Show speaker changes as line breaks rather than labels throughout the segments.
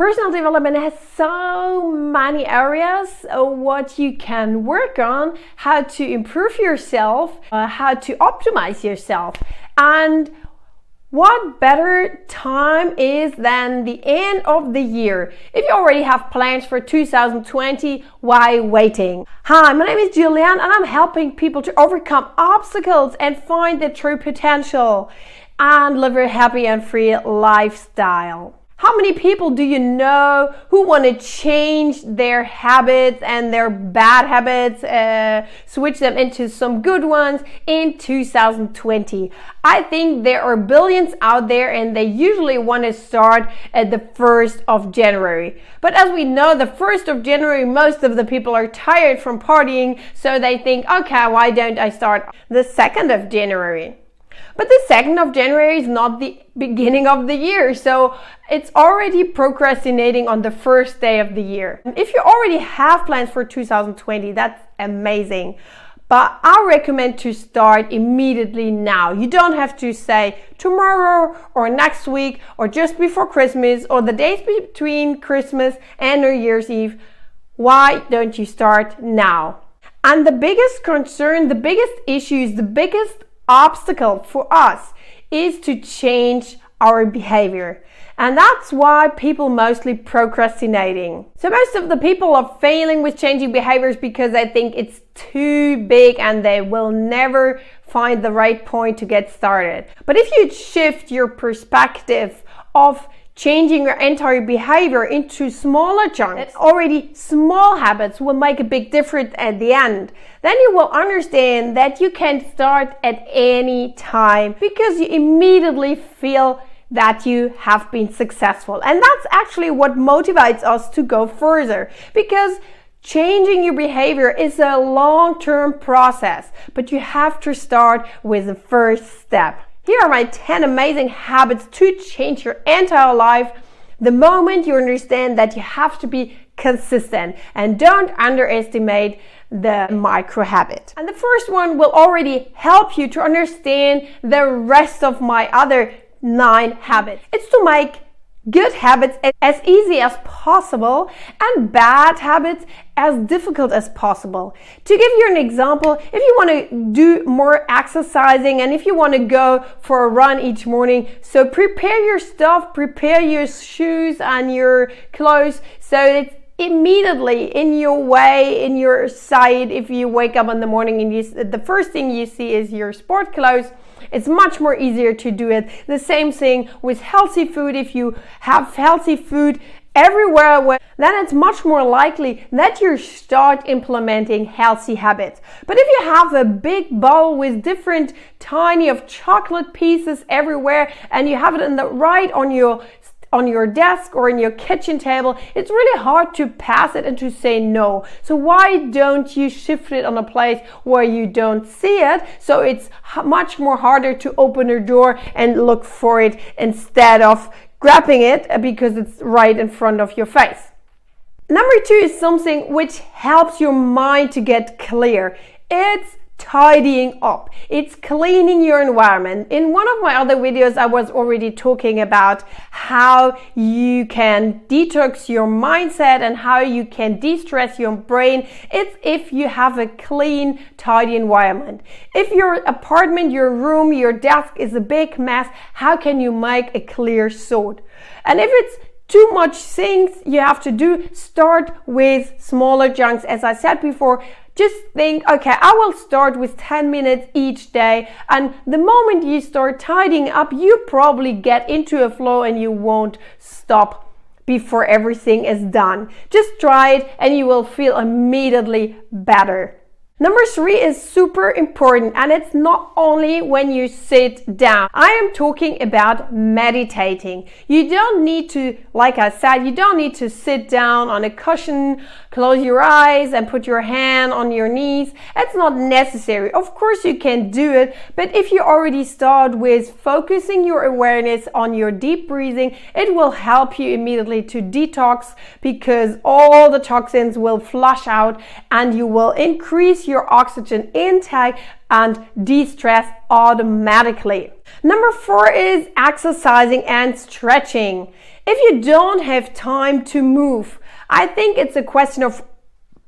Personal development has so many areas what you can work on, how to improve yourself, how to optimize yourself. And what better time is than the end of the year? If you already have plans for 2020, why waiting? Hi, my name is Juliane and I'm helping people to overcome obstacles and find their true potential and live a happy and free lifestyle. How many people do you know who want to change their habits and their bad habits, switch them into some good ones in 2020? I think there are billions out there and they usually want to start at the 1st of January. But as we know, the 1st of January, most of the people are tired from partying, so they think, okay, why don't I start the 2nd of January? But the 2nd of January is not the beginning of the year, so it's already procrastinating on the first day of the year. If you already have plans for 2020, that's amazing. But I recommend to start immediately now. You don't have to say tomorrow or next week or just before Christmas or the days between Christmas and New Year's Eve. Why don't you start now? And the biggest concern, the biggest issues, the biggest obstacle for us is to change our behavior, and that's why people mostly procrastinating. So most of the people are failing with changing behaviors because they think it's too big and they will never find the right point to get started. But if you shift your perspective of changing your entire behavior into smaller chunks, already small habits will make a big difference at the end. Then you will understand that you can start at any time because you immediately feel that you have been successful. And that's actually what motivates us to go further, because changing your behavior is a long-term process, but you have to start with the first step. Here are my 10 amazing habits to change your entire life the moment you understand that you have to be consistent, and don't underestimate the micro habit. And the first one will already help you to understand the rest of my other 9 habits. It's to make good habits as easy as possible and bad habits as difficult as possible. To give you an example, if you want to do more exercising and if you want to go for a run each morning, so prepare your stuff, prepare your shoes and your clothes so it's immediately in your way, in your sight. If you wake up in the morning and the first thing you see is your sport clothes, it's much more easier to do it. The same thing with healthy food. If you have healthy food everywhere, then it's much more likely that you start implementing healthy habits. But if you have a big bowl with different tiny of chocolate pieces everywhere and you have it right on your desk or in your kitchen table, it's really hard to pass it and to say no. So why don't you shift it on a place where you don't see it, so it's much more harder to open a door and look for it instead of grabbing it because it's right in front of your face. Number 2 is something which helps your mind to get clear. It's tidying up. It's cleaning your environment. In one of my other videos, I was already talking about how you can detox your mindset and how you can de-stress your brain. It's if you have a clean, tidy environment. If your apartment, your room, your desk is a big mess, how can you make a clear thought? And if it's too much things you have to do, start with smaller chunks. As I said before, just think, okay, I will start with 10 minutes each day. And the moment you start tidying up, you probably get into a flow and you won't stop before everything is done. Just try it and you will feel immediately better. Number 3 is super important, and it's not only when you sit down. I am talking about meditating. You don't need to, like I said, you don't need to sit down on a cushion, close your eyes and put your hand on your knees. It's not necessary. Of course you can do it, but if you already start with focusing your awareness on your deep breathing, it will help you immediately to detox, because all the toxins will flush out and you will increase your oxygen intake and de-stress automatically. Number 4 is exercising and stretching. If you don't have time to move, I think it's a question of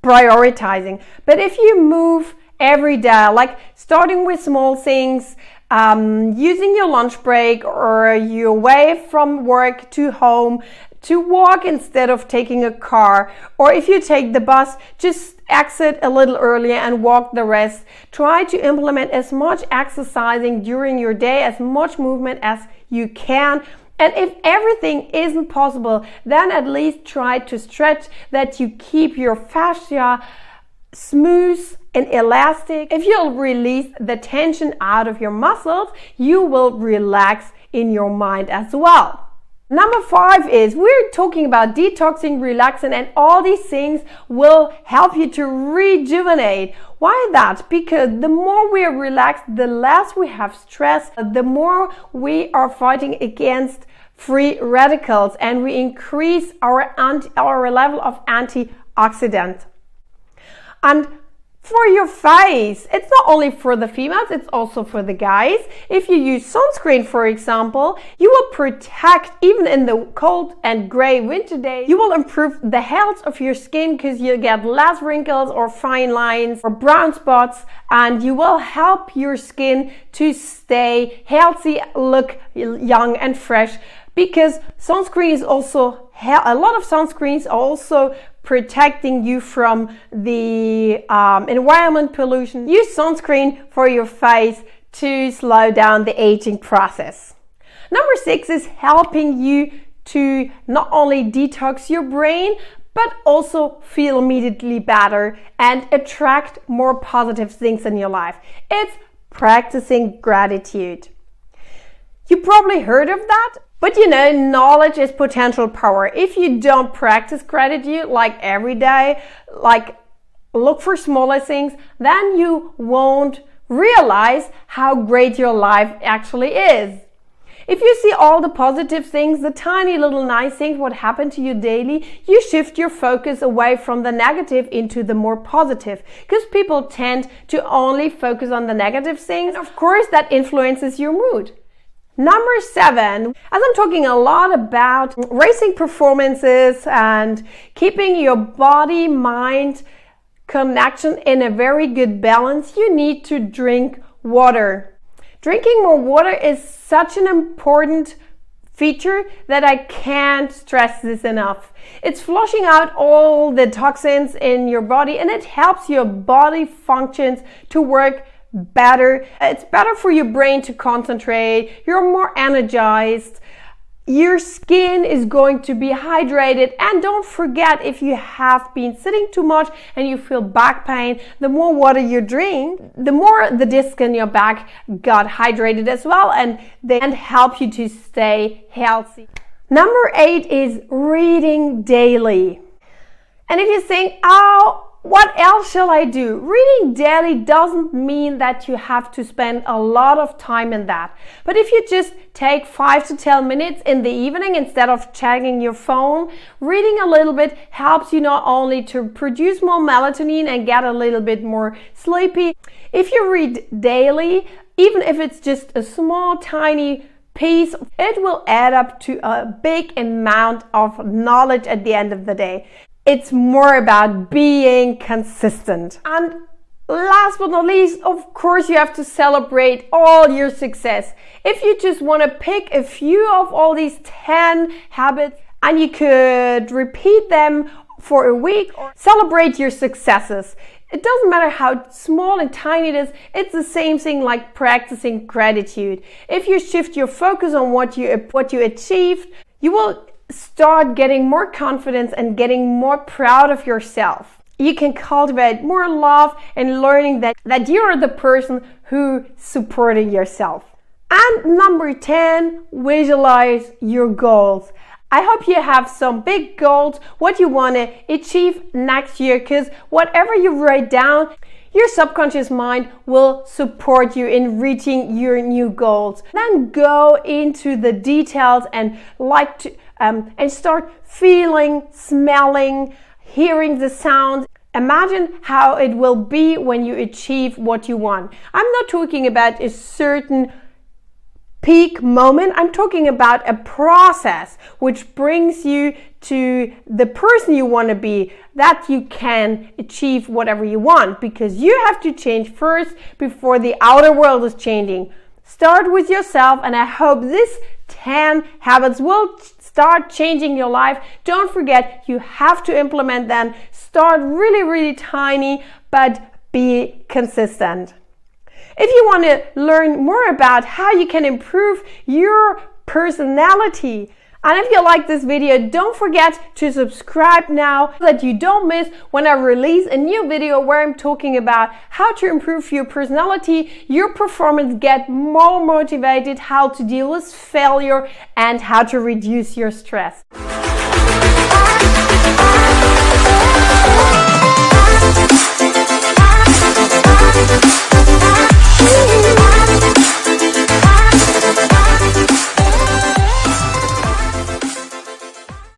prioritizing. But if you move every day, like starting with small things, using your lunch break or your way from work to home, to walk instead of taking a car, or if you take the bus, just exit a little earlier and walk the rest. Try to implement as much exercising during your day, as much movement as you can. And if everything isn't possible, then at least try to stretch, that you keep your fascia smooth and elastic. If you'll release the tension out of your muscles, you will relax in your mind as well. Number 5 is, we're talking about detoxing, relaxing, and all these things will help you to rejuvenate. Why that? Because the more we are relaxed, the less we have stress, the more we are fighting against free radicals, and we increase our level of antioxidant. And for your face, it's not only for the females, it's also for the guys. If you use sunscreen, for example, you will protect, even in the cold and gray winter days, you will improve the health of your skin because you get less wrinkles or fine lines or brown spots, and you will help your skin to stay healthy, look young and fresh, because sunscreen is also, a lot of sunscreens are also protecting you from the environment pollution. Use sunscreen for your face to slow down the aging process. Number 6 is helping you to not only detox your brain, but also feel immediately better and attract more positive things in your life. It's practicing gratitude. You probably heard of that. But you know, knowledge is potential power. If you don't practice gratitude like every day, like look for smaller things, then you won't realize how great your life actually is. If you see all the positive things, the tiny little nice things, what happen to you daily, you shift your focus away from the negative into the more positive. Because people tend to only focus on the negative things. Of course, that influences your mood. Number 7, as I'm talking a lot about racing performances and keeping your body-mind connection in a very good balance, you need to drink water. Drinking more water is such an important feature that I can't stress this enough. It's flushing out all the toxins in your body, and it helps your body functions to work better. It's better for your brain to concentrate. You're more energized. Your skin is going to be hydrated. And don't forget, if you have been sitting too much and you feel back pain, the more water you drink, the more the disc in your back got hydrated as well, and they can help you to stay healthy. Number 8 is reading daily. And if you think, what else shall I do? Reading daily doesn't mean that you have to spend a lot of time in that. But if you just take 5 to 10 minutes in the evening instead of checking your phone, reading a little bit helps you not only to produce more melatonin and get a little bit more sleepy. If you read daily, even if it's just a small, tiny piece, it will add up to a big amount of knowledge at the end of the day. It's more about being consistent. And last but not least, of course, you have to celebrate all your success. If you just want to pick a few of all these 10 habits and you could repeat them for a week, or celebrate your successes. It doesn't matter how small and tiny it is, it's the same thing like practicing gratitude. If you shift your focus on what you achieved, you will start getting more confidence and getting more proud of yourself. You can cultivate more love and learning that you're the person who supported yourself. And number 10, visualize your goals. I hope you have some big goals, what you want to achieve next year, because whatever you write down, your subconscious mind will support you in reaching your new goals. Then go into the details and and start feeling, smelling, hearing the sounds. Imagine how it will be when you achieve what you want. I'm not talking about a certain peak moment. I'm talking about a process which brings you to the person you want to be, that you can achieve whatever you want, because you have to change first before the outer world is changing. Start with yourself, and I hope this 10 habits will start changing your life. Don't forget, you have to implement them. Start really, really tiny, but be consistent. If you want to learn more about how you can improve your personality, and if you like this video, don't forget to subscribe now so that you don't miss when I release a new video where I'm talking about how to improve your personality, your performance, get more motivated, how to deal with failure, and how to reduce your stress.